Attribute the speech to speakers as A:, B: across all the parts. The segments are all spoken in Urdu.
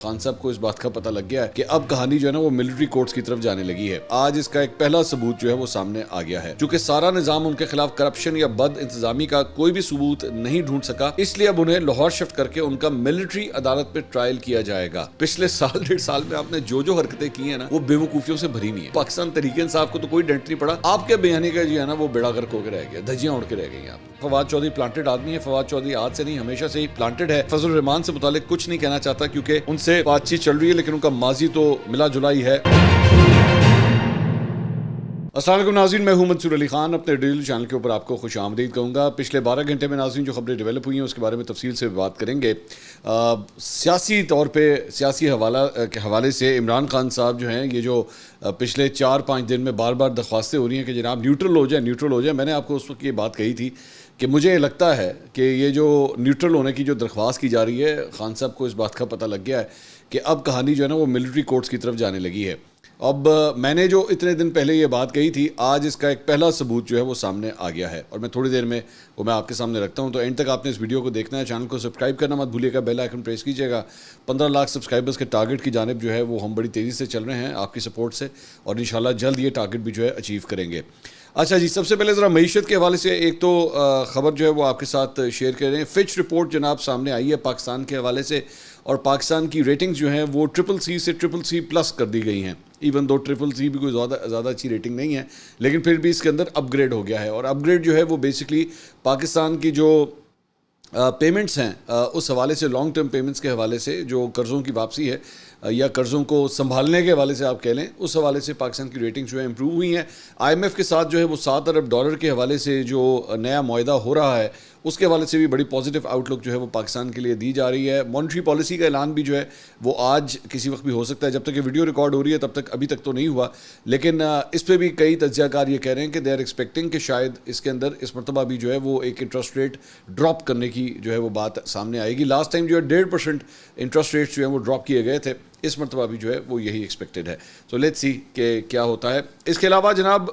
A: خان صاحب کو اس بات کا پتہ لگ گیا ہے کہ اب کہانی جو ہے نا وہ ملٹری کورٹس کی طرف جانے لگی ہے۔ آج اس کا ایک پہلا ثبوت جو ہے وہ سامنے آ گیا ہے۔ چونکہ سارا نظام ان کے خلاف کرپشن یا بد انتظامی کا کوئی بھی ثبوت نہیں ڈھونڈ سکا، اس لیے اب انہیں لاہور شفٹ کر کے ان کا ملٹری عدالت پہ ٹرائل کیا جائے گا۔ پچھلے سال ڈیڑھ سال میں آپ نے جو حرکتیں کی ہیں نا وہ بے وقوفیوں سے بھری نہیں ہے۔ پاکستان تحریک انصاف کو تو کوئی ڈنٹ نہیں پڑا، آپ کے بیانی کا جو ہے نا وہ بیڑا غرق ہو کے رہ گیا، دھجیاں اڑ کے رہ گئی۔ آپ فواد چودھری پلانٹڈ آدمی ہے۔ فواد چودھری آج سے نہیں ہمیشہ سے ہی پلانٹڈ ہے۔ فضل الرحمان سے متعلق کچھ نہیں کہنا چاہتا کیونکہ ان سے بات چیت چل رہی ہے، لیکن ان کا ماضی تو ملا جلا ہی ہے۔ السلام علیکم ناظرین، میں ہوں منصور علی خان، اپنے ڈیجیٹل چینل کے اوپر آپ کو خوش آمدید کہوں گا۔ پچھلے 12 گھنٹے میں ناظرین جو خبریں ڈیولپ ہوئی ہیں اس کے بارے میں تفصیل سے بات کریں گے۔ سیاسی طور پہ سیاسی حوالے سے عمران خان صاحب جو ہیں، یہ جو پچھلے 4-5 دن میں بار بار درخواستیں ہو رہی ہیں کہ جناب نیوٹرل ہو جائے۔ میں نے آپ کو اس وقت یہ بات کہی تھی کہ مجھے لگتا ہے کہ یہ جو نیوٹرل ہونے کی جو درخواست کی جا رہی ہے، خان صاحب کو اس بات کا پتہ لگ گیا ہے کہ اب کہانی جو ہے نا وہ ملٹری کورٹس کی طرف جانے لگی ہے۔ اب میں نے جو اتنے دن پہلے یہ بات کہی تھی، آج اس کا ایک پہلا ثبوت جو ہے وہ سامنے آ گیا ہے، اور میں تھوڑی دیر میں وہ میں آپ کے سامنے رکھتا ہوں۔ تو اینڈ تک آپ نے اس ویڈیو کو دیکھنا ہے، چینل کو سبسکرائب کرنا مت بھولیے گا، بیل آئیکن پریس کیجیے گا۔ 15 لاکھ سبسکرائبرز کے ٹارگٹ کی جانب جو ہے وہ ہم بڑی تیزی سے چل رہے ہیں آپ کی سپورٹ سے، اور انشاءاللہ جلد یہ ٹارگٹ بھی جو ہے اچیو کریں گے۔ اچھا جی، سب سے پہلے ذرا معیشت کے حوالے سے ایک تو خبر جو ہے وہ آپ کے ساتھ شیئر کر رہے ہیں۔ فچ رپورٹ جناب سامنے آئی ہے پاکستان کے حوالے سے، اور پاکستان کی ریٹنگز جو ہیں وہ CCC سے CCC+ کر دی گئی ہیں۔ ایون دو CCC بھی کوئی زیادہ اچھی ریٹنگ نہیں ہے، لیکن پھر بھی اس کے اندر اپ گریڈ ہو گیا ہے۔ اور اپ گریڈ جو ہے وہ بیسکلی پاکستان کی جو پیمنٹس ہیں اس حوالے سے، لانگ ٹرم پیمنٹس کے حوالے سے، جو قرضوں کی واپسی ہے یا قرضوں کو سنبھالنے کے حوالے سے آپ کہہ لیں، اس حوالے سے پاکستان کی ریٹنگ جو ہے امپروو ہوئی ہیں۔ IMF کے ساتھ جو ہے وہ $7 ارب کے حوالے سے جو نیا معاہدہ ہو رہا ہے اس کے حوالے سے بھی بڑی پازیٹیو آؤٹ لک جو ہے وہ پاکستان کے لیے دی جا رہی ہے۔ مانیٹری پالیسی کا اعلان بھی جو ہے وہ آج کسی وقت بھی ہو سکتا ہے، جب تک یہ ویڈیو ریکارڈ ہو رہی ہے تب تک ابھی تک تو نہیں ہوا، لیکن اس پہ بھی کئی تجزیہ کار یہ کہہ رہے ہیں کہ دے آر ایکسپیکٹنگ کہ شاید اس کے اندر اس مرتبہ بھی جو ہے وہ ایک انٹرسٹ ریٹ ڈراپ کرنے کی جو ہے وہ بات سامنے آئے گی۔ لاسٹ ٹائم جو ہے 1.5% انٹرسٹ ریٹس جو ہیں وہ ڈراپ کیے گئے تھے، اس مرتبہ بھی جو ہے وہ یہی ایکسپیکٹڈ ہے۔ سو لیٹس سی کہ کیا ہوتا ہے۔ اس کے علاوہ جناب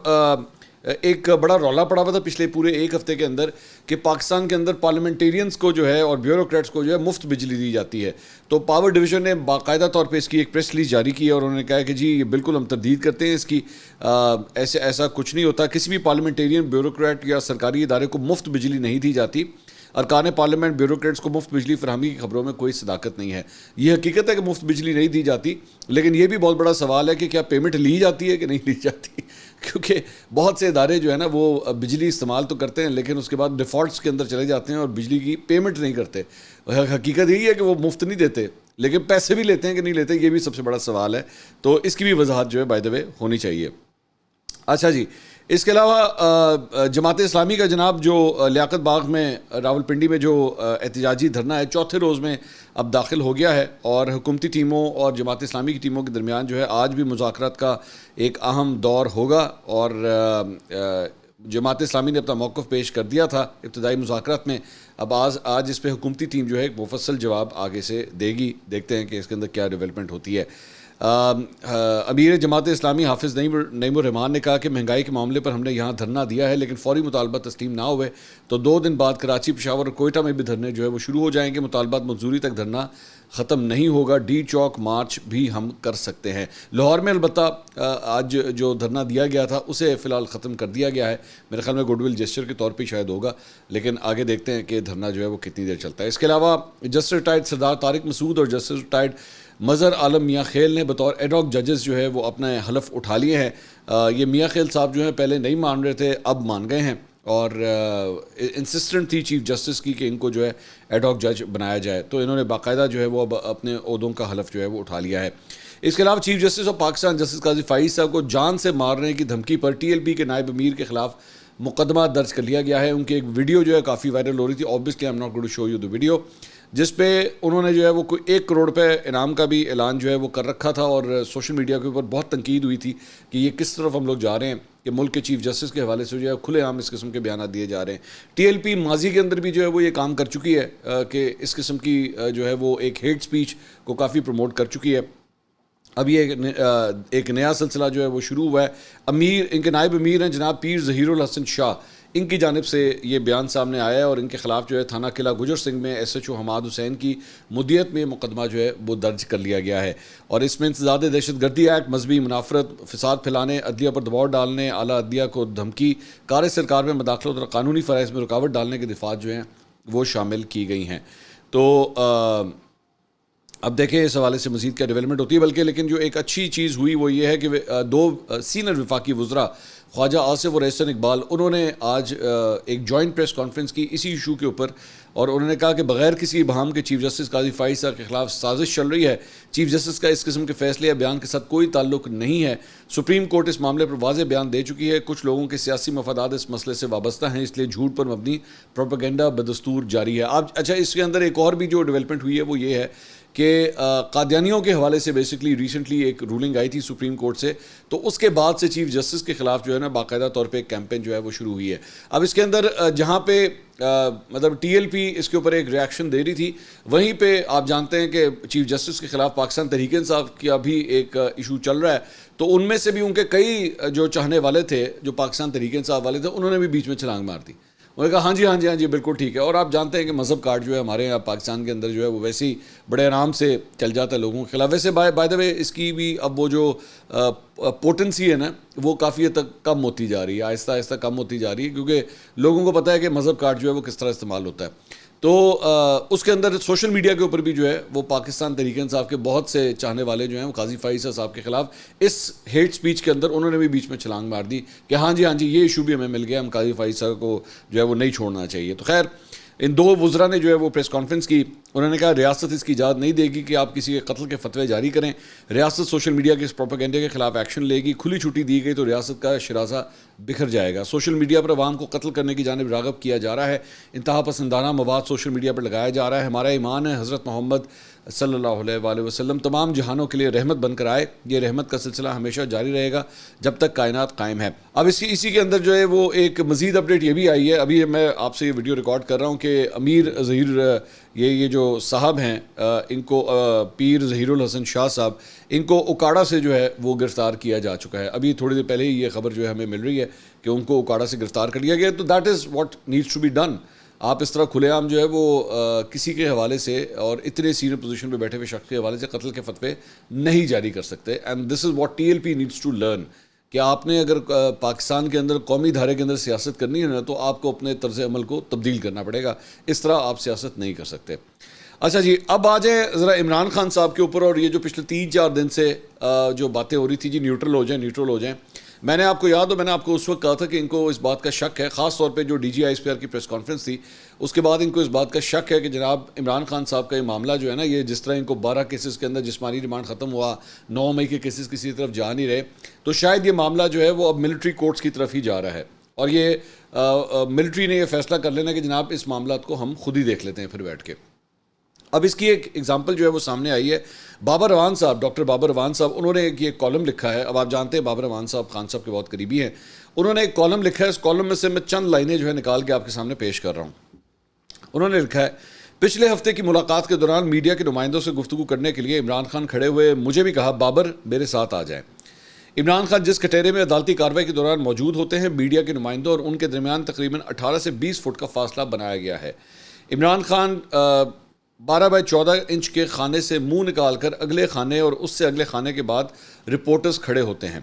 A: ایک بڑا رولا پڑا ہوا تھا پچھلے پورے ایک ہفتے کے اندر کہ پاکستان کے اندر پارلیمنٹیرینز کو جو ہے اور بیوروکریٹس کو جو ہے مفت بجلی دی جاتی ہے۔ تو پاور ڈویژن نے باقاعدہ طور پہ اس کی ایک پریس ریلیز جاری کی ہے، اور انہوں نے کہا کہ جی یہ بالکل ہم تردید کرتے ہیں اس کی، ایسا کچھ نہیں ہوتا، کسی بھی پارلیمنٹیرین، بیوروکریٹ یا سرکاری ادارے کو مفت بجلی نہیں دی جاتی۔ ارکان پارلیمنٹ بیوروکریٹس کو مفت بجلی فراہمی کی خبروں میں کوئی صداقت نہیں ہے۔ یہ حقیقت ہے کہ مفت بجلی نہیں دی جاتی، لیکن یہ بھی بہت بڑا سوال ہے کہ کیا پیمنٹ لی جاتی ہے کہ نہیں لی جاتی، کیونکہ بہت سے ادارے جو ہے نا وہ بجلی استعمال تو کرتے ہیں لیکن اس کے بعد ڈیفالٹس کے اندر چلے جاتے ہیں اور بجلی کی پیمنٹ نہیں کرتے۔ حقیقت یہی ہے کہ وہ مفت نہیں دیتے، لیکن پیسے بھی لیتے ہیں کہ نہیں لیتے، یہ بھی سب سے بڑا سوال ہے۔ تو اس کی بھی وضاحت جو ہے بائی دا وے ہونی چاہیے۔ اچھا جی، اس کے علاوہ جماعت اسلامی کا جناب جو لیاقت باغ میں راولپنڈی میں جو احتجاجی دھرنا ہے، چوتھے روز میں اب داخل ہو گیا ہے، اور حکومتی ٹیموں اور جماعت اسلامی کی ٹیموں کے درمیان جو ہے آج بھی مذاکرات کا ایک اہم دور ہوگا، اور جماعت اسلامی نے اپنا موقف پیش کر دیا تھا ابتدائی مذاکرات میں۔ اب آج اس پہ حکومتی ٹیم جو ہے ایک مفصل جواب آگے سے دے گی، دیکھتے ہیں کہ اس کے اندر کیا ڈیولپمنٹ ہوتی ہے۔ امیر جماعت اسلامی حافظ نعیم الرحمان نے کہا کہ مہنگائی کے معاملے پر ہم نے یہاں دھرنا دیا ہے، لیکن فوری مطالبات تسلیم نہ ہوئے تو 2 دن بعد کراچی، پشاور اور کوئٹہ میں بھی دھرنے جو ہے وہ شروع ہو جائیں گے۔ مطالبات منظوری تک دھرنا ختم نہیں ہوگا، ڈی چوک مارچ بھی ہم کر سکتے ہیں۔ لاہور میں البتہ آج جو دھرنا دیا گیا تھا اسے فی الحال ختم کر دیا گیا ہے، میرے خیال میں گڈ ول جیسچر کے طور پہ شاید ہوگا، لیکن آگے دیکھتے ہیں کہ دھرنا جو ہے وہ کتنی دیر چلتا ہے۔ اس کے علاوہ جسٹس ریٹائرڈ سردار طارق مسعود اور جسٹس ریٹائرڈ مظہر عالم میاں خیل نے بطور ایڈ ہاک ججز جو ہے وہ اپنے حلف اٹھا لیے ہیں۔ یہ میاں خیل صاحب جو ہیں پہلے نہیں مان رہے تھے، اب مان گئے ہیں، اور انسسٹنٹ تھی چیف جسٹس کی کہ ان کو جو ہے ایڈ ہاک جج بنایا جائے، تو انہوں نے باقاعدہ جو ہے وہ اب اپنے عہدوں کا حلف جو ہے وہ اٹھا لیا ہے۔ اس کے علاوہ chief justice of Pakistan justice قاضی فائز صاحب کو جان سے مارنے کی دھمکی پر TLP کے نائب امیر کے خلاف مقدمہ درج کر لیا گیا ہے۔ ان کی ایک ویڈیو جو ہے کافی وائرل ہو رہی تھی، obviously I'm not going to show you the video، جس پہ انہوں نے جو ہے وہ کوئی 1 کروڑ روپے انعام کا بھی اعلان جو ہے وہ کر رکھا تھا، اور سوشل میڈیا کے اوپر بہت تنقید ہوئی تھی کہ یہ کس طرف ہم لوگ جا رہے ہیں کہ ملک کے چیف جسٹس کے حوالے سے جو ہے کھلے عام اس قسم کے بیانات دیے جا رہے ہیں۔ TLP ماضی کے اندر بھی جو ہے وہ یہ کام کر چکی ہے کہ اس قسم کی جو ہے وہ ایک ہیٹ سپیچ کو کافی پروموٹ کر چکی ہے۔ اب یہ ایک نیا سلسلہ جو ہے وہ شروع ہوا ہے۔ ان کے نائب امیر ہیں جناب پیر ظہیر الحسن شاہ، ان کی جانب سے یہ بیان سامنے آیا ہے اور ان کے خلاف جو ہے تھانہ قلعہ گجر سنگھ میں ایس ایچ او حماد حسین کی مدیریت میں مقدمہ جو ہے وہ درج کر لیا گیا ہے، اور اس میں انسداد دہشت گردی ایکٹ، مذہبی منافرت، فساد پھیلانے، عدلیہ پر دباؤ ڈالنے، اعلیٰ عدلیہ کو دھمکی، کار سرکار میں مداخلت اور قانونی فرائض میں رکاوٹ ڈالنے کے دفعات جو ہیں وہ شامل کی گئی ہیں۔ تو اب دیکھیں اس حوالے سے مزید کیا ڈیولپمنٹ ہوتی ہے، بلکہ لیکن جو ایک اچھی چیز ہوئی وہ یہ ہے کہ دو سینئر وفاقی وزراء خواجہ آصف اور احسن اقبال، انہوں نے آج ایک جوائنٹ پریس کانفرنس کی اسی ایشو کے اوپر، اور انہوں نے کہا کہ بغیر کسی ابہام کے چیف جسٹس قاضی فائز صاحب کے خلاف سازش چل رہی ہے، چیف جسٹس کا اس قسم کے فیصلے یا بیان کے ساتھ کوئی تعلق نہیں ہے، سپریم کورٹ اس معاملے پر واضح بیان دے چکی ہے، کچھ لوگوں کے سیاسی مفادات اس مسئلے سے وابستہ ہیں، اس لیے جھوٹ پر مبنی پروپیگنڈا بدستور جاری ہے۔ اب اچھا، اس کے اندر ایک اور بھی جو ڈیولپمنٹ ہوئی ہے وہ یہ ہے کہ قادیانیوں کے حوالے سے بیسکلی ریسنٹلی ایک رولنگ آئی تھی سپریم کورٹ سے، تو اس کے بعد سے چیف جسٹس کے خلاف جو ہے نا باقاعدہ طور پہ ایک کیمپین جو ہے وہ شروع ہوئی ہے۔ اب اس کے اندر جہاں پہ مطلب ٹی ایل پی اس کے اوپر ایک ریاکشن دے رہی تھی، وہیں پہ آپ جانتے ہیں کہ چیف جسٹس کے خلاف پاکستان تحریک انصاف کا بھی ایک ایشو چل رہا ہے، تو ان میں سے بھی ان کے کئی جو چاہنے والے تھے، جو پاکستان تحریک انصاف والے تھے، انہوں نے بھی بیچ میں چھلانگ مار دی، انہوں نے کہا ہاں جی بالکل ٹھیک ہے۔ اور آپ جانتے ہیں کہ مذہب کارڈ جو ہے ہمارے یہاں پاکستان کے اندر جو ہے وہ ویسے ہی بڑے آرام سے چل جاتا ہے لوگوں کے خلاف۔ ویسے بائی دا وے اس کی بھی اب وہ جو پوٹنسی ہے نا وہ کافی حد تک کم ہوتی جا رہی ہے، آہستہ آہستہ کم ہوتی جا رہی ہے، کیونکہ لوگوں کو پتہ ہے کہ مذہب کارڈ جو ہے وہ کس طرح استعمال ہوتا ہے۔ تو اس کے اندر سوشل میڈیا کے اوپر بھی جو ہے وہ پاکستان تحریک انصاف کے بہت سے چاہنے والے جو ہیں وہ قاضی فائز صاحب کے خلاف اس ہیٹ سپیچ کے اندر انہوں نے بھی بیچ میں چھلانگ مار دی کہ ہاں جی یہ ایشو بھی ہمیں مل گیا، ہم قاضی فائز صاحب کو جو ہے وہ نہیں چھوڑنا چاہیے۔ تو خیر ان دو وزراء نے جو ہے وہ پریس کانفرنس کی، انہوں نے کہا ریاست اس کی اجازت نہیں دے گی کہ آپ کسی کے قتل کے فتوے جاری کریں، ریاست سوشل میڈیا کے اس پروپیگنڈے کے خلاف ایکشن لے گی، کھلی چھٹی دی گئی تو ریاست کا شرازہ بکھر جائے گا، سوشل میڈیا پر عوام کو قتل کرنے کی جانب راغب کیا جا رہا ہے، انتہا پسندانہ مواد سوشل میڈیا پر لگایا جا رہا ہے، ہمارا ایمان ہے حضرت محمد صلی اللہ علیہ وآلہ وسلم تمام جہانوں کے لیے رحمت بن کر آئے، یہ رحمت کا سلسلہ ہمیشہ جاری رہے گا جب تک کائنات قائم ہے۔ اب اسی کے اندر جو ہے وہ ایک مزید اپڈیٹ یہ بھی آئی ہے، ابھی میں آپ سے یہ ویڈیو ریکارڈ کر رہا ہوں کہ امیر ظہیر یہ جو صاحب ہیں ان کو پیر ظہیر الحسن شاہ صاحب، ان کو اکاڑا سے جو ہے وہ گرفتار کیا جا چکا ہے، ابھی تھوڑی دیر پہلے ہی یہ خبر جو ہے ہمیں مل رہی ہے کہ ان کو اکاڑا سے گرفتار کر لیا گیا۔ تو that is what needs to be done. آپ اس طرح کھلے عام جو ہے وہ کسی کے حوالے سے اور اتنے سینئر پوزیشن پہ بیٹھے ہوئے شخص کے حوالے سے قتل کے فتوے نہیں جاری کر سکتے، and this is what T L P needs to learn, کہ آپ نے اگر پاکستان کے اندر قومی دھارے کے اندر سیاست کرنی ہے نا تو آپ کو اپنے طرز عمل کو تبدیل کرنا پڑے گا، اس طرح آپ سیاست نہیں کر سکتے۔ اچھا جی، اب آ جائیں ذرا عمران خان صاحب کے اوپر، اور یہ جو پچھلے 3-4 دن سے جو باتیں ہو رہی تھی جی نیوٹرل ہو جائیں، میں نے آپ کو یاد ہو، میں نے آپ کو اس وقت کہا تھا کہ ان کو اس بات کا شک ہے، خاص طور پہ جو D G I S P R کی پریس کانفرنس تھی اس کے بعد ان کو اس بات کا شک ہے کہ جناب عمران خان صاحب کا یہ معاملہ جو ہے نا، یہ جس طرح ان کو 12 کیسز کے اندر جسمانی ریمانڈ ختم ہوا، 9 مئی کے کیسز کسی طرف جا نہیں رہے، تو شاید یہ معاملہ جو ہے وہ اب ملٹری کورٹس کی طرف ہی جا رہا ہے، اور یہ ملٹری نے یہ فیصلہ کر لینا کہ جناب اس معاملات کو ہم خود ہی دیکھ لیتے ہیں پھر بیٹھ کے۔ اب اس کی ایک ایگزامپل جو ہے وہ سامنے آئی ہے، بابر اعوان صاحب، ڈاکٹر بابر اعوان صاحب، انہوں نے یہ کالم لکھا ہے، اب آپ جانتے ہیں بابر اعوان صاحب خان صاحب کے بہت قریبی ہیں، انہوں نے ایک کالم لکھا ہے، اس کالم میں سے میں چند لائنیں جو ہے نکال کے آپ کے سامنے پیش کر رہا ہوں۔ انہوں نے لکھا ہے، پچھلے ہفتے کی ملاقات کے دوران میڈیا کے نمائندوں سے گفتگو کرنے کے لیے عمران خان کھڑے ہوئے، مجھے بھی کہا بابر میرے ساتھ آ جائیں۔ عمران خان جس کٹہرے میں عدالتی کارروائی کے دوران موجود ہوتے ہیں، میڈیا کے نمائندوں اور ان کے درمیان تقریباً 18 سے 20 فٹ کا فاصلہ بنایا گیا ہے۔ عمران خان 12 بائی 14 انچ کے خانے سے منہ نکال کر اگلے خانے اور اس سے اگلے خانے کے بعد رپورٹرز کھڑے ہوتے ہیں،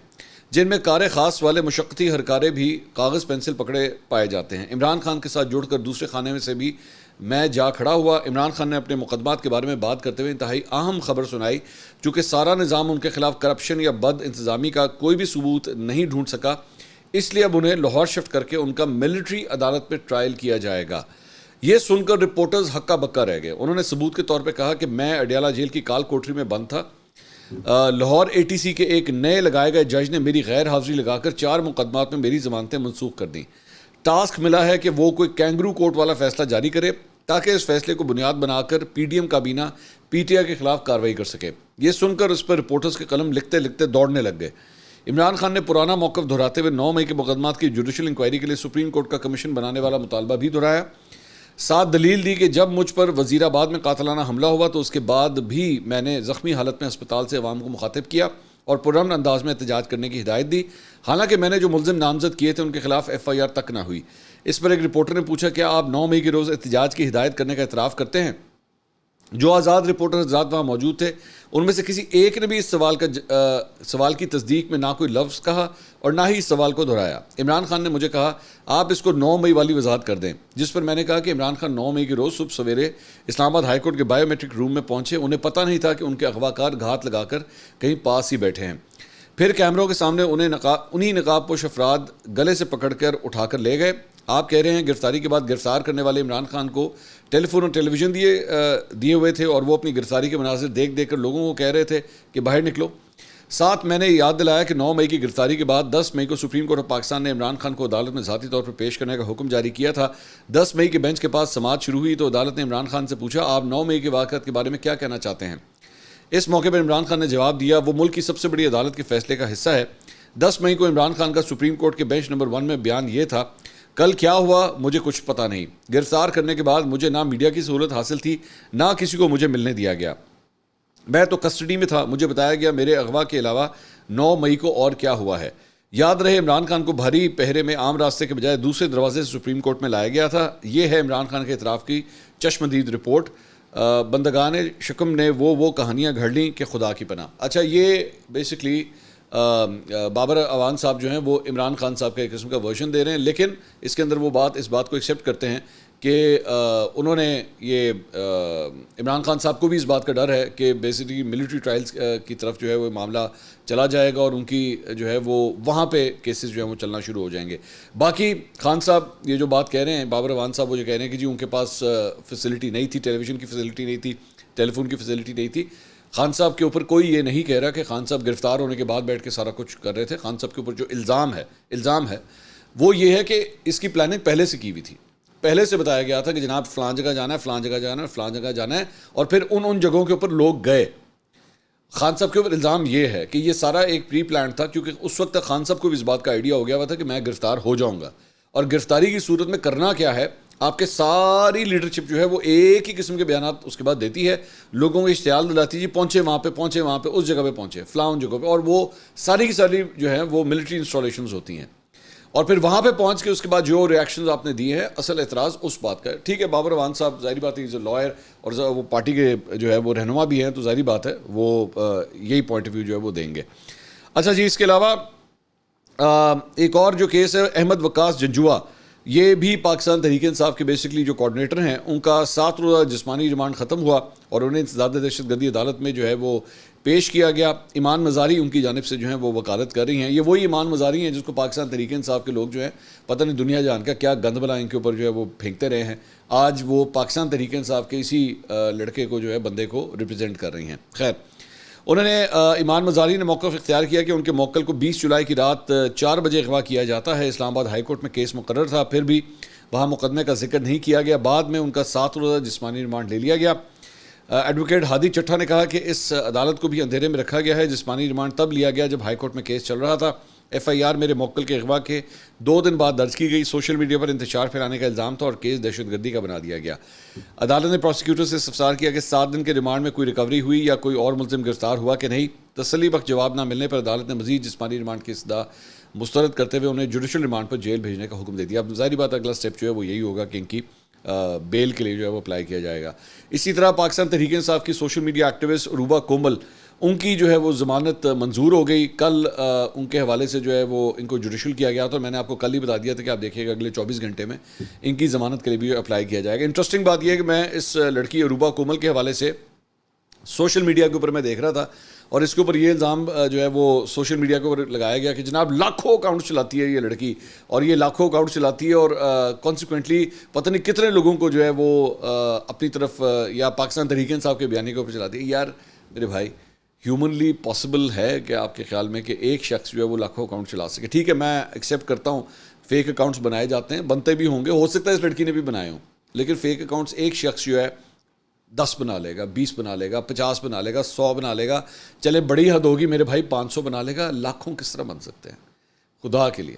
A: جن میں کار خاص والے مشقتی ہرکارے بھی کاغذ پینسل پکڑے پائے جاتے ہیں۔ عمران خان کے ساتھ جڑ کر دوسرے خانے میں سے بھی میں جا کھڑا ہوا۔ عمران خان نے اپنے مقدمات کے بارے میں بات کرتے ہوئے انتہائی اہم خبر سنائی، چونکہ سارا نظام ان کے خلاف کرپشن یا بد انتظامی کا کوئی بھی ثبوت نہیں ڈھونڈ سکا، اس لیے اب انہیں لاہور شفٹ کر کے ان کا ملٹری عدالت پہ ٹرائل کیا جائے گا۔ یہ سن کر رپورٹرز ہکا بکا رہ گئے۔ انہوں نے ثبوت کے طور پہ کہا کہ میں اڈیالہ جیل کی کال کوٹری میں بند تھا، لاہور اے ٹی سی کے ایک نئے لگائے گئے جج نے میری غیر حاضری لگا کر 4 مقدمات میں میری ضمانتیں منسوخ کر دیں۔ ٹاسک ملا ہے کہ وہ کوئی کینگرو کورٹ والا فیصلہ جاری کرے تاکہ اس فیصلے کو بنیاد بنا کر پی ڈی ایم کابینہ پی ٹی آئی کے خلاف کارروائی کر سکے۔ یہ سن کر اس پر رپورٹرز کے قلم لکھتے لکھتے دوڑنے لگ گئے۔ عمران خان نے پرانا موقف دہراتے ہوئے 9 مئی کے مقدمات کی جوڈیشل انکوائری کے لیے سپریم کورٹ کا کمیشن بنانے والا مطالبہ بھی دہرایا، ساتھ دلیل دی کہ جب مجھ پر وزیر آباد میں قاتلانہ حملہ ہوا تو اس کے بعد بھی میں نے زخمی حالت میں ہسپتال سے عوام کو مخاطب کیا اور پرامن انداز میں احتجاج کرنے کی ہدایت دی، حالانکہ میں نے جو ملزم نامزد کیے تھے ان کے خلاف ایف آئی آر تک نہ ہوئی۔ اس پر ایک رپورٹر نے پوچھا کہ آپ 9 مئی کے روز احتجاج کی ہدایت کرنے کا اعتراف کرتے ہیں؟ جو آزاد رپورٹر حضرات وہاں موجود تھے ان میں سے کسی ایک نے بھی اس سوال کی تصدیق میں نہ کوئی لفظ کہا اور نہ ہی اس سوال کو دہرایا۔ عمران خان نے مجھے کہا آپ اس کو 9 مئی والی وضاحت کر دیں، جس پر میں نے کہا کہ عمران خان 9 مئی کے روز صبح سویرے اسلام آباد ہائی کورٹ کے بائیو میٹرک روم میں پہنچے، انہیں پتہ نہیں تھا کہ ان کے اغواکار گھات لگا کر کہیں پاس ہی بیٹھے ہیں۔ پھر کیمروں کے سامنے انہی نقاب پوش افراد گلے سے پکڑ کر اٹھا کر لے گئے۔ آپ کہہ رہے ہیں گرفتاری کے بعد گرفتار کرنے والے عمران خان کو ٹیلی فون اور ٹیلی ویژن دیے ہوئے تھے اور وہ اپنی گرفتاری کے مناظر دیکھ کر لوگوں کو کہہ رہے تھے کہ باہر نکلو۔ ساتھ میں نے یاد دلایا کہ 9 مئی کی گرفتاری کے بعد 10 مئی کو سپریم کورٹ آف پاکستان نے عمران خان کو عدالت میں ذاتی طور پر پیش کرنے کا حکم جاری کیا تھا۔ 10 مئی کے بینچ کے پاس سماعت شروع ہوئی تو عدالت نے عمران خان سے پوچھا آپ 9 مئی کے واقعات کے بارے میں کیا کہنا چاہتے ہیں؟ اس موقع پر عمران خان نے جواب دیا وہ ملک کی سب سے بڑی عدالت کے فیصلے کا حصہ ہے۔ 10 مئی کو عمران خان کا سپریم کورٹ کے بینچ نمبر 1 میں بیان یہ تھا کل کیا ہوا مجھے کچھ پتہ نہیں، گرفتار کرنے کے بعد مجھے نہ میڈیا کی سہولت حاصل تھی نہ کسی کو مجھے ملنے دیا گیا، میں تو کسٹڈی میں تھا، مجھے بتایا گیا میرے اغوا کے علاوہ 9 مئی کو اور کیا ہوا ہے۔ یاد رہے عمران خان کو بھاری پہرے میں عام راستے کے بجائے دوسرے دروازے سے سپریم کورٹ میں لایا گیا تھا۔ یہ ہے عمران خان کے اعتراف کی چشمدید رپورٹ۔ بندگان شکم نے وہ کہانیاں گھڑ لیں کہ خدا کی پناہ۔ اچھا یہ بیسکلی بابر اعوان صاحب جو ہیں وہ عمران خان صاحب کا ایک قسم کا ورژن دے رہے ہیں، لیکن اس کے اندر وہ اس بات کو ایکسیپٹ کرتے ہیں کہ انہوں نے یہ عمران خان صاحب کو بھی اس بات کا ڈر ہے کہ بیسکلی ملٹری ٹرائلز کی طرف جو ہے وہ معاملہ چلا جائے گا اور ان کی جو ہے وہ وہاں پہ کیسز جو ہیں وہ چلنا شروع ہو جائیں گے۔ باقی خان صاحب یہ جو بات کہہ رہے ہیں، بابر اعوان صاحب وہ جو کہہ رہے ہیں کہ جی ان کے پاس فیسلٹی نہیں تھی، ٹیلی ویژن کی فیسلٹی نہیں تھی، ٹیلی فون کی فیسلٹی نہیں تھی، خان صاحب کے اوپر کوئی یہ نہیں کہہ رہا کہ خان صاحب گرفتار ہونے کے بعد بیٹھ کے سارا کچھ کر رہے تھے۔ خان صاحب کے اوپر جو الزام ہے وہ یہ ہے کہ اس کی پلاننگ پہلے سے کی ہوئی تھی، پہلے سے بتایا گیا تھا کہ جناب فلاں جگہ جانا ہے، فلاں جگہ جانا ہے، فلاں جگہ جانا ہے، اور پھر ان جگہوں کے اوپر لوگ گئے۔ خان صاحب کے اوپر الزام یہ ہے کہ یہ سارا ایک پری پلان تھا، کیونکہ اس وقت تک خان صاحب کو بھی اس بات کا آئیڈیا ہو گیا ہوا تھا کہ میں گرفتار ہو جاؤں گا، اور گرفتاری کی صورت میں کرنا کیا ہے، آپ کے ساری لیڈرشپ جو ہے وہ ایک ہی قسم کے بیانات اس کے بعد دیتی ہے، لوگوں کو اشتعال دلاتی ہے جی پہنچے وہاں پہ اس جگہ پہ پہنچے فلاں ان جگہوں پہ، اور وہ ساری کی ساری جو ہے وہ ملٹری انسٹالیشنز ہوتی ہیں، اور پھر وہاں پہ پہنچ کے اس کے بعد جو ریاکشنز آپ نے دیے ہیں اصل اعتراض اس بات کا ہے۔ ٹھیک ہے، بابر اعوان صاحب ظاہری بات ہے لائر اور وہ پارٹی کے جو ہے وہ رہنما بھی ہیں، تو ظاہری بات ہے وہ یہی پوائنٹ آف ویو جو ہے وہ دیں گے۔ اچھا جی، اس کے علاوہ ایک اور جو کیس ہے احمد وقاص جنجوعہ، یہ بھی پاکستان تحریک انصاف کے بیسکلی جو کوآرڈینیٹر ہیں، ان کا 7 روزہ جسمانی ریمانڈ ختم ہوا اور انہیں انسداد دہشت گردی عدالت میں جو ہے وہ پیش کیا گیا۔ ایمان مزاری ان کی جانب سے جو ہیں وہ وکالت کر رہی ہیں۔ یہ وہی ایمان مزاری ہیں جس کو پاکستان تحریک انصاف کے لوگ جو ہیں پتہ نہیں دنیا جان کا کیا گند بلا ان کے اوپر جو ہے وہ پھینکتے رہے ہیں، آج وہ پاکستان تحریک انصاف کے اسی لڑکے کو جو ہے بندے کو ریپرزینٹ کر رہی ہیں۔ خیر، انہوں نے ایمان مزاری نے موقف اختیار کیا کہ ان کے موکل کو 20 جولائی کی رات 4 بجے اغوا کیا جاتا ہے۔ اسلام آباد ہائی کورٹ میں کیس مقرر تھا، پھر بھی وہاں مقدمے کا ذکر نہیں کیا گیا۔ بعد میں ان کا 7 روزہ جسمانی ریمانڈ لے لیا گیا۔ ایڈوکیٹ ہادی چٹھا نے کہا کہ اس عدالت کو بھی اندھیرے میں رکھا گیا ہے، جسمانی ریمانڈ تب لیا گیا جب ہائی کورٹ میں کیس چل رہا تھا۔ ایف آئی آر میرے موکل کے اغوا کے 2 دن بعد درج کی گئی، سوشل میڈیا پر انتشار پھیلانے کا الزام تھا اور کیس دہشت گردی کا بنا دیا گیا۔ عدالت نے پروسیکیوٹر سے استفسار کیا کہ 7 دن کے ریمانڈ میں کوئی ریکوری ہوئی یا کوئی اور ملزم گرفتار ہوا کہ نہیں۔ تسلی بخش جواب نہ ملنے پر عدالت نے مزید جسمانی ریمانڈ کی استدعا مسترد کرتے ہوئے انہیں جوڈیشل ریمانڈ پر جیل بھیجنے کا حکم دے دیا۔ اب ظاہری بات اگلا سٹیپ جو ہے وہ یہی ہوگا کہ ان کی بیل کے لیے جو ہے وہ اپلائی کیا جائے گا۔ اسی طرح پاکستان تحریک انصاف کی سوشل میڈیا ایکٹیوسٹ عروبہ کومل، ان کی جو ہے وہ ضمانت منظور ہو گئی۔ کل ان کے حوالے سے جو ہے وہ ان کو جوڈیشل کیا گیا تھا، اور میں نے آپ کو کل ہی بتا دیا تھا کہ آپ دیکھیے گا اگلے 24 گھنٹے میں ان کی ضمانت کے لیے بھی اپلائی کیا جائے گا۔ انٹرسٹنگ بات یہ ہے کہ میں اس لڑکی عروبہ کومل کے حوالے سے سوشل میڈیا کے اوپر میں دیکھ رہا تھا، اور اس کے اوپر یہ الزام جو ہے وہ سوشل میڈیا کے اوپر لگایا گیا کہ جناب لاکھوں اکاؤنٹ چلاتی ہے یہ لڑکی، اور یہ لاکھوں اکاؤنٹ چلاتی ہے اور کانسیکوینٹلی پتہ نہیں کتنے لوگوں کو جو ہے وہ اپنی طرف یا پاکستان تحریک انصاف کے بیانیے کے اوپر چلاتی ہے۔ یار میرے بھائی، ہیومنلی پاسبل ہے کہ آپ کے خیال میں کہ ایک شخص جو ہے وہ لاکھوں اکاؤنٹ چلا سکے؟ ٹھیک ہے، میں ایکسیپٹ کرتا ہوں فیک اکاؤنٹس بنائے جاتے ہیں، بنتے بھی ہوں گے، ہو سکتا ہے اس لڑکی نے بھی بنائے ہوں، لیکن فیک اکاؤنٹس ایک شخص جو ہے 10 بنا لے گا، 20 بنا لے گا، 50 بنا لے گا، 100 بنا لے گا، چلے بڑی حد ہوگی میرے بھائی 500 بنا لے گا، لاکھوں کس طرح بن سکتے ہیں خدا کے لیے؟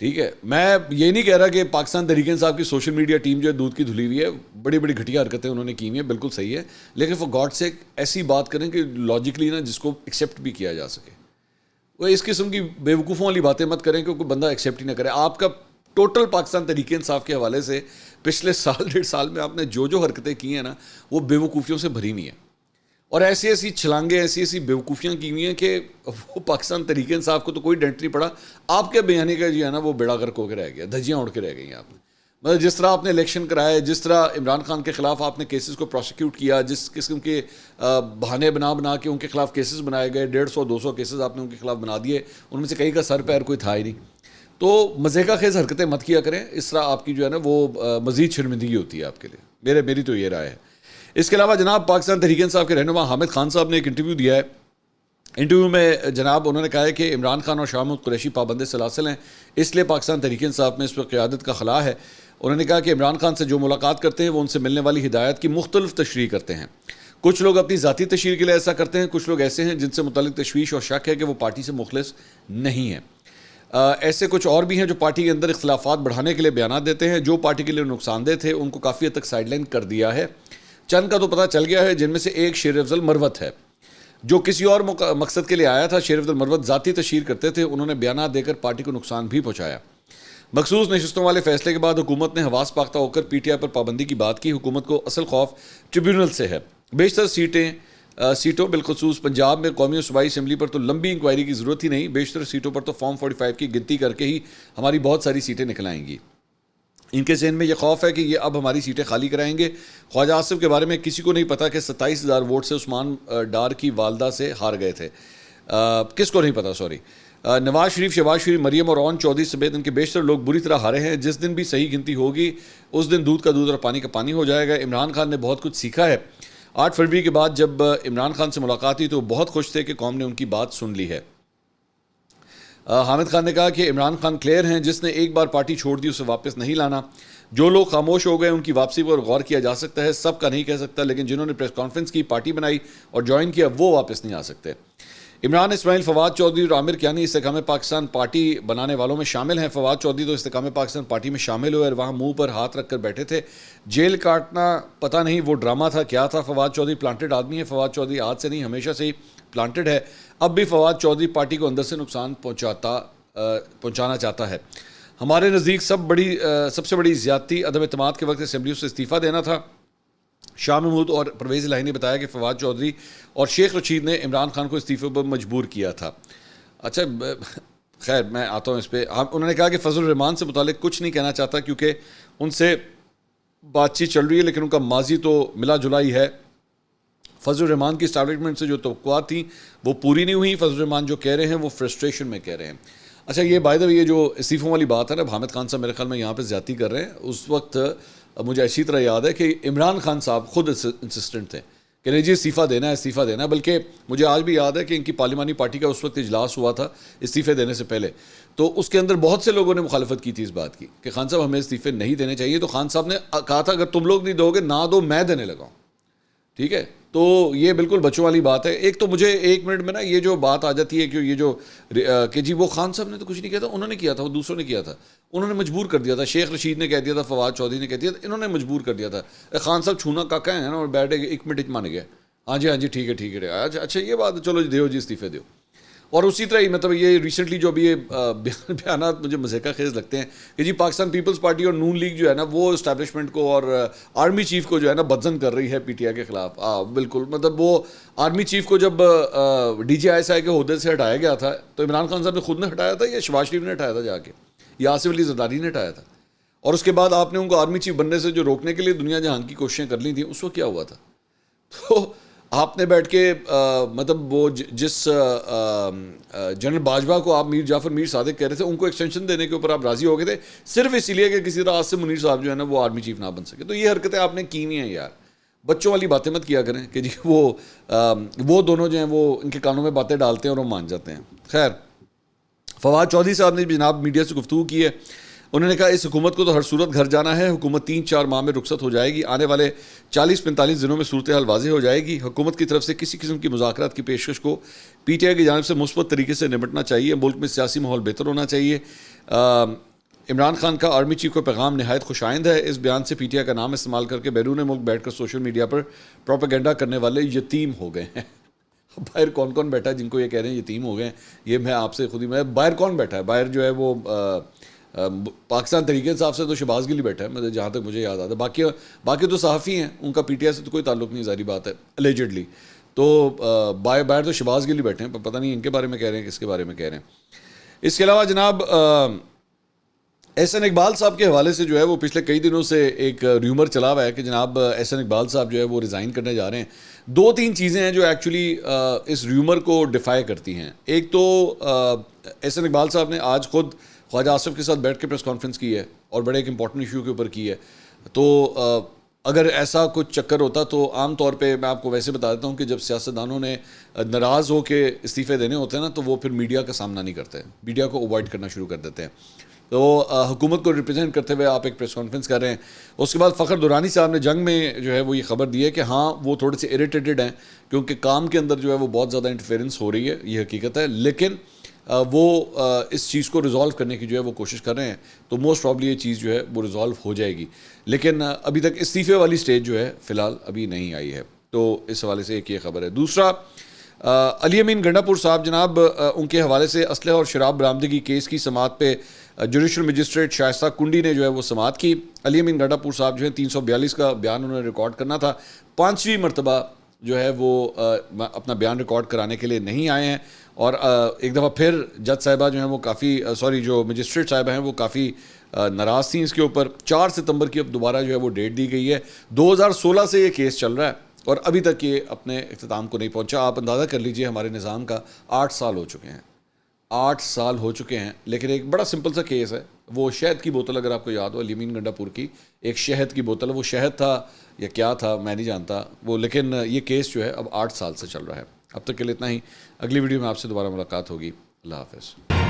A: ٹھیک ہے، میں یہ نہیں کہہ رہا کہ پاکستان تحریک انصاف کی سوشل میڈیا ٹیم جو ہے دودھ کی دھلی ہوئی ہے، بڑی بڑی گھٹیا حرکتیں انہوں نے کی ہوئی ہیں، بالکل صحیح ہے، لیکن فار گاڈ سیک ایسی بات کریں کہ لاجیکلی نا جس کو ایکسیپٹ بھی کیا جا سکے۔ وہ اس قسم کی بیوقوفوں والی باتیں مت کریں کہ کوئی بندہ ایکسیپٹ ہی نہ کرے۔ آپ کا ٹوٹل پاکستان تحریک انصاف کے حوالے سے پچھلے سال ڈیڑھ سال میں آپ نے جو حرکتیں کی ہیں نا وہ بے وقوفیوں سے بھری ہوئی ہیں, اور ایسی ایسی چھلانگیں ایسی ایسی بے وقوفیاں کی ہوئی ہیں کہ وہ پاکستان تحریک انصاف کو تو کوئی ڈنٹ نہیں پڑا. آپ کے بیانی کا جو ہے نا وہ بیڑا غرق ہو کے رہ گیا, دھجیاں اڑ کے رہ گئی ہیں آپ نے. مطلب جس طرح آپ نے الیکشن کرائے, جس طرح عمران خان کے خلاف آپ نے کیسز کو پروسیکیوٹ کیا, جس قسم کے بہانے بنا کے ان کے خلاف کیسز بنائے گئے, 150-200 کیسز آپ نے ان کے خلاف بنا دیے, ان میں سے کئی کا سر پیر کوئی تھا ہی نہیں. تو مزے کا خیز حرکتیں مت کیا کریں, اس طرح آپ کی جو ہے نا وہ مزید شرمندگی ہوتی ہے آپ کے لیے. میری تو یہ رائے ہے. اس کے علاوہ جناب پاکستان تحریک انصاف کے رہنما حامد خان صاحب نے ایک انٹرویو دیا ہے. انٹرویو میں جناب انہوں نے کہا ہے کہ عمران خان اور شاہ محمود قریشی پابند سلاسل ہیں, اس لیے پاکستان تحریک انصاف میں اس پر قیادت کا خلا ہے. انہوں نے کہا کہ عمران خان سے جو ملاقات کرتے ہیں وہ ان سے ملنے والی ہدایات کی مختلف تشریح کرتے ہیں. کچھ لوگ اپنی ذاتی تشریح کے لیے ایسا کرتے ہیں, کچھ لوگ ایسے ہیں جن سے متعلق تشویش اور شک ہے کہ وہ پارٹی سے مخلص نہیں ہیں. ایسے کچھ اور بھی ہیں جو پارٹی کے اندر اختلافات بڑھانے کے لیے بیانات دیتے ہیں, جو پارٹی کے لیے نقصان دہ تھے ان کو کافی حد تک سائڈ لائن کر دیا ہے. چند کا تو پتہ چل گیا ہے, جن میں سے ایک شیر افضل مروت ہے جو کسی اور مقصد کے لیے آیا تھا. شیر افضل مروت ذاتی تشہیر کرتے تھے, انہوں نے بیانات دے کر پارٹی کو نقصان بھی پہنچایا. مخصوص نشستوں والے فیصلے کے بعد حکومت نے حواس پاختہ ہو کر پی ٹی آئی پر پابندی کی بات کی. حکومت کو اصل خوف ٹریبیونل سے ہے. بیشتر سیٹوں بالخصوص پنجاب میں قومی اور صوبائی اسمبلی پر تو لمبی انکوائری کی ضرورت ہی نہیں, بیشتر سیٹوں پر تو فارم 45 کی گنتی کر کے ہی ہماری بہت ساری سیٹیں نکل آئیں گی. ان کے ذہن میں یہ خوف ہے کہ یہ اب ہماری سیٹیں خالی کرائیں گے. خواجہ آصف کے بارے میں کسی کو نہیں پتا کہ 27,000 ووٹ سے عثمان ڈار کی والدہ سے ہار گئے تھے. کس کو نہیں پتا, سوری. نواز شریف, شہباز شریف, مریم اور اون چودھری سمیت ان کے بیشتر لوگ بری طرح ہارے ہیں. جس دن بھی صحیح گنتی ہوگی اس دن دودھ کا دودھ اور پانی کا پانی ہو جائے گا. عمران خان نے بہت کچھ سیکھا ہے. 8 فروری کے بعد جب عمران خان سے ملاقات ہوئی تو وہ بہت خوش تھے کہ قوم نے ان کی بات سن لی ہے. حامد خان نے کہا کہ عمران خان کلیئر ہیں, جس نے ایک بار پارٹی چھوڑ دی اسے واپس نہیں لانا. جو لوگ خاموش ہو گئے ان کی واپسی پر غور کیا جا سکتا ہے, سب کا نہیں کہہ سکتا, لیکن جنہوں نے پریس کانفرنس کی, پارٹی بنائی اور جوائن کیا وہ واپس نہیں آ سکتے. عمران اسماعیل, فواد چودھری اور عامر کیانی استحکام پاکستان پارٹی بنانے والوں میں شامل ہیں. فواد چودھری تو استحکام پاکستان پارٹی میں شامل ہوئے اور وہاں منہ پر ہاتھ رکھ کر بیٹھے تھے. جیل کاٹنا پتہ نہیں وہ ڈرامہ تھا کیا تھا. فواد چودھری پلانٹڈ آدمی ہے. فواد چودھری آج سے نہیں ہمیشہ سے ہی پلانٹڈ ہے. اب بھی فواد چودھری پارٹی کو اندر سے نقصان پہنچانا چاہتا ہے. ہمارے نزدیک سب سے بڑی زیادتی عدم اعتماد کے وقت اسمبلیوں سے استعفیٰ دینا تھا. شاہ محمود اور پرویز الہی نے بتایا کہ فواد چودھری اور شیخ رشید نے عمران خان کو استعفے پر مجبور کیا تھا. اچھا خیر میں آتا ہوں اس پہ. انہوں نے کہا کہ فضل الرحمان سے متعلق کچھ نہیں کہنا چاہتا کیونکہ ان سے بات چیت چل رہی ہے, لیکن ان کا ماضی تو ملا جلا ہی ہے. فضل الرحمان کی اسٹیبلشمنٹ سے جو توقعات تھیں وہ پوری نہیں ہوئی. فضل الرحمان جو کہہ رہے ہیں وہ فرسٹریشن میں کہہ رہے ہیں. اچھا یہ بائی دا وے یہ جو استعفوں والی بات ہے نا, حامد خان صاحب میرے خیال میں یہاں پہ زیادتی کر رہے ہیں. اس وقت مجھے اچھی طرح یاد ہے کہ عمران خان صاحب خود انسسٹنٹ تھے کہ نہیں جی استعفیٰ دینا ہے. بلکہ مجھے آج بھی یاد ہے کہ ان کی پارلیمانی پارٹی کا اس وقت اجلاس ہوا تھا استعفے دینے سے پہلے, تو اس کے اندر بہت سے لوگوں نے مخالفت کی تھی اس بات کی کہ خان صاحب ہمیں استعفے نہیں دینے چاہیے. تو خان صاحب نے کہا تھا اگر تم لوگ نہیں دو گے نہ دو, میں دینے لگا ہوں. ٹھیک ہے, تو یہ بالکل بچوں والی بات ہے. ایک تو مجھے 1 منٹ میں نا یہ جو بات آ جاتی ہے کہ یہ جو کہ جی وہ خان صاحب نے تو کچھ نہیں کیا تھا, انہوں نے کیا تھا, وہ دوسروں نے کیا تھا, انہوں نے مجبور کر دیا تھا. شیخ رشید نے کہہ دیا تھا, فواد چودھری نے کہہ دیا تھا, انہوں نے مجبور کر دیا تھا. خان صاحب چھونا کاکا ہیں نا, اور بیٹھے 1 منٹ مان گیا, ہاں جی ٹھیک ہے. اچھا یہ بات چلو دیو جی استعفے دیو. اور اسی طرح ہی مطلب یہ ریسنٹلی جو بھی یہ بیانات مجھے مزے کا خیز لگتے ہیں کہ جی پاکستان پیپلز پارٹی اور نون لیگ جو ہے نا وہ اسٹیبلشمنٹ کو اور آرمی چیف کو جو ہے نا بدزن کر رہی ہے پی ٹی آئی کے خلاف. بالکل مطلب وہ آرمی چیف کو جب DGI کے عہدے سے ہٹایا گیا تھا تو عمران خان صاحب نے خود نے ہٹایا تھا یا شہباز شریف نے ہٹایا تھا جا کے, یا آصف علی زرداری نے ہٹایا تھا, اور اس کے بعد آپ نے ان کو آرمی چیف بننے سے جو روکنے کے لیے دنیا جہان کی کوششیں کر لی تھیں, اس وقت کیا ہوا تھا؟ تو آپ نے بیٹھ کے مطلب وہ جس جنرل باجوہ کو آپ میر جعفر میر صادق کہہ رہے تھے ان کو ایکسٹینشن دینے کے اوپر آپ راضی ہو گئے تھے صرف اس لیے کہ کسی طرح عاصم منیر صاحب جو ہے نا وہ آرمی چیف نہ بن سکے. تو یہ حرکتیں آپ نے کی نہیں ہیں یار, بچوں والی باتیں مت کیا کریں کہ جی وہ دونوں جو ہیں وہ ان کے کانوں میں باتیں ڈالتے ہیں اور وہ مان جاتے ہیں. خیر, فواد چودھری صاحب نے جناب میڈیا سے گفتگو کی ہے. انہوں نے کہا اس حکومت کو تو ہر صورت گھر جانا ہے. حکومت 3-4 ماہ میں رخصت ہو جائے گی. آنے والے 40-45 دنوں میں صورتحال واضح ہو جائے گی. حکومت کی طرف سے کسی قسم کی مذاکرات کی پیشکش کو پی ٹی آئی کی جانب سے مثبت طریقے سے نمٹنا چاہیے. ملک میں سیاسی ماحول بہتر ہونا چاہیے. عمران خان کا آرمی چیف کو پیغام نہایت خوش آئند ہے. اس بیان سے پی ٹی آئی کا نام استعمال کر کے بیرون ملک بیٹھ کر سوشل میڈیا پر پروپیگنڈا کرنے والے یتیم ہو گئے ہیں. باہر کون بیٹھا ہے جن کو یہ کہہ رہے ہیں یتیم ہو گئے ہیں؟ یہ میں آپ سے خود ہی باہر کون بیٹھا ہے؟ باہر جو ہے وہ پاکستان تحریک انصاف سے تو شہباز گلی بیٹھا ہے، مجھے جہاں تک مجھے یاد آتا ہے، باقی تو صحافی ہیں، ان کا پی ٹی آئی سے تو کوئی تعلق نہیں، ظاہری بات ہے، الیجڈلی. تو باہر تو شہباز گلی بیٹھے ہیں، پتہ نہیں ان کے بارے میں کہہ رہے ہیں کس کے بارے میں کہہ رہے ہیں. اس کے علاوہ جناب احسن اقبال صاحب کے حوالے سے جو ہے وہ پچھلے کئی دنوں سے ایک ریومر چلا ہوا ہے کہ جناب احسن اقبال صاحب جو ہے وہ ریزائن کرنے جا رہے ہیں. 2-3 چیزیں ہیں جو ایکچولی اس ریومر کو ڈیفائی کرتی ہیں. ایک تو احسن اقبال صاحب نے آج خود خواجہ آصف کے ساتھ بیٹھ کے پریس کانفرنس کی ہے اور بڑے ایک امپورٹنٹ ایشو کے اوپر کی ہے. تو اگر ایسا کچھ چکر ہوتا تو عام طور پہ میں آپ کو ویسے بتا دیتا ہوں کہ جب سیاستدانوں نے ناراض ہو کے استعفے دینے ہوتے ہیں نا تو وہ پھر میڈیا کا سامنا نہیں کرتے، میڈیا کو اوائڈ کرنا شروع کر دیتے ہیں. تو حکومت کو ریپرزینٹ کرتے ہوئے آپ ایک پریس کانفرنس کر رہے ہیں. اس کے بعد فخر دورانی صاحب نے جنگ میں جو ہے وہ یہ خبر دی ہے کہ ہاں وہ تھوڑے سے اریٹیٹڈ ہیں کیونکہ کام کے اندر جو ہے وہ بہت زیادہ انٹرفیئرنس ہو رہی ہے، یہ حقیقت ہے، لیکن وہ اس چیز کو ریزالو کرنے کی جو ہے وہ کوشش کر رہے ہیں. تو موسٹ پرابلی یہ چیز جو ہے وہ ریزالو ہو جائے گی، لیکن ابھی تک استعفے والی سٹیج جو ہے فی الحال ابھی نہیں آئی ہے. تو اس حوالے سے ایک یہ خبر ہے. دوسرا علی امین گنڈا پور صاحب جناب ان کے حوالے سے اسلحہ اور شراب برآمدگی کیس کی سماعت پہ جوڈیشل مجسٹریٹ شائستہ کنڈی نے جو ہے وہ سماعت کی. علی امین گنڈا پور صاحب جو ہے 342 کا بیان انہوں نے ریکارڈ کرنا تھا، 5ویں مرتبہ جو ہے وہ اپنا بیان ریکارڈ کرانے کے لیے نہیں آئے ہیں. اور ایک دفعہ پھر جج صاحبہ جو ہیں وہ کافی جو مجسٹریٹ صاحبہ ہیں وہ کافی ناراض تھیں اس کے اوپر. 4 ستمبر کی اب دوبارہ جو ہے وہ ڈیٹ دی گئی ہے. 2016 سے یہ کیس چل رہا ہے اور ابھی تک یہ اپنے اختتام کو نہیں پہنچا. آپ اندازہ کر لیجئے ہمارے نظام کا 8 سال ہو چکے ہیں، 8 سال ہو چکے ہیں. لیکن ایک بڑا سمپل سا کیس ہے، وہ شہد کی بوتل، اگر آپ کو یاد ہو، علی امین گنڈا پور کی ایک شہد کی بوتل، وہ شہد تھا یا کیا تھا میں نہیں جانتا وہ، لیکن یہ کیس جو ہے اب 8 سال سے چل رہا ہے. اب تک کے لیے اتنا ہی. اگلی ویڈیو میں آپ سے دوبارہ ملاقات ہوگی. اللہ حافظ.